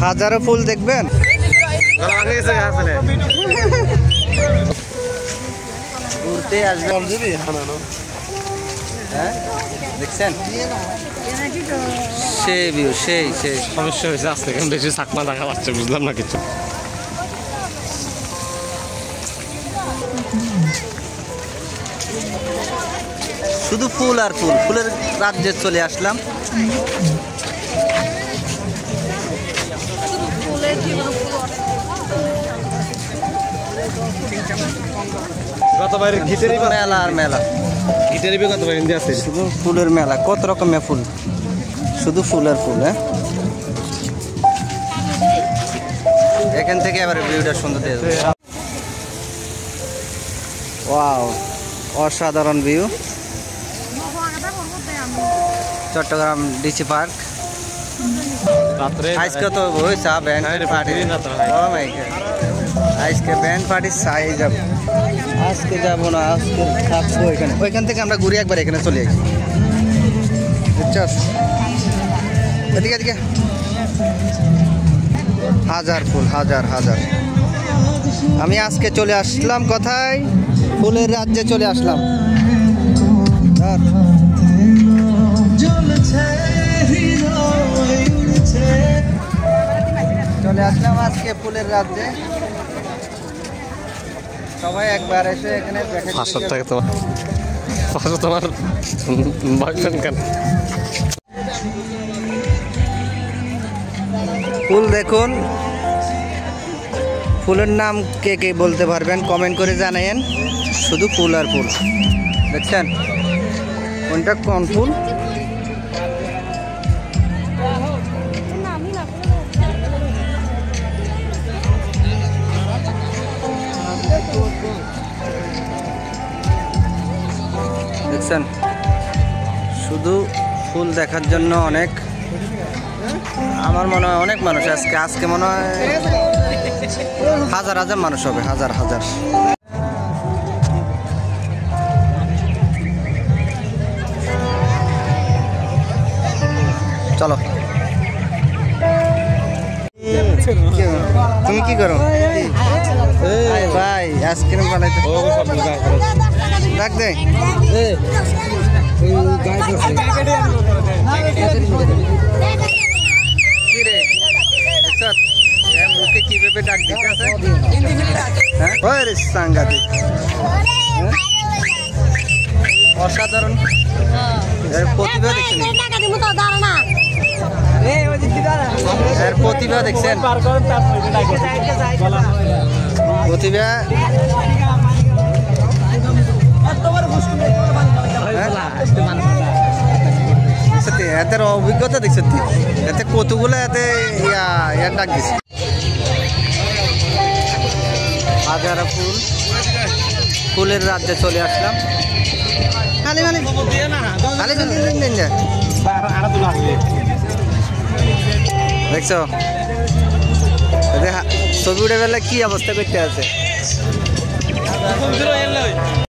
হাজারো ফুল দেখবেন। ঘুরতে আসবেন দেখছেন সেই ভিউ সেই সেই সমস্যা হয়েছে আজকে বেশি চাকমা দেখা যাচ্ছে বুঝলাম না কিছু। শুধু ফুল আর ফুল, ফুলের রাজ্যে চলে আসলাম। মেলা আর মেলা, শুধু ফুলের মেলা, কত রকমের ফুল, শুধু ফুল আর ফুল। হ্যাঁ, এখান থেকে এবার ভিউটা সুন্দর দিয়ে দেবো। ওয়াও, অসাধারণ ভিউ। Chittagong DC park. আজকে তো হয়েছে ব্যান্ড পার্টি, আজকে ব্যান্ড পার্টির সাই যাব। আজকে যাবো না, আজকে থাকবো এখানে। ওইখান থেকে আমরা ঘুরে একবার এখানে চলে আসি। বুঝছস, এদিকে এদিকে হাজার ফুল, হাজার হাজার। আমি আজকে চলে আসলাম কোথায়? ফুলের রাজ্যে চলে আসলাম। চলে আসলাম আজকে ফুলের রাজ্যে। সবাই একবার এসে এখানে তোমার ফুল দেখুন। ফুলের নাম কে কে বলতে পারবেন কমেন্ট করে জানায়েন। শুধু ফুল আর ফুল দেখছেন। কোনটা কোন ফুল? দেখছেন, শুধু ফুল দেখার জন্য অনেক, আমার মনে হয় অনেক মানুষ আজকে মনে হয় হাজার হাজার মানুষ হবে, হাজার হাজার। চলো, তুমি কি করো ভাই? আইসক্রিম বানাইতে ডাক দে। মুখে কিভাবে ডাক দিতে আছে? সাংঘাতিক, অসাধারণ প্রতিভা দেখছেন, এর প্রতিভা দেখছেন, প্রতিভা। এদের অভিজ্ঞতা দেখছেন, এতে কতগুলো এতে ইয়ার ডাক দিচ্ছে। হাজারা ফুল, ফুলের রাজ্যে চলে আসলাম। দেখছো ছবি উঠে গেলে কি অবস্থা করতে আছে।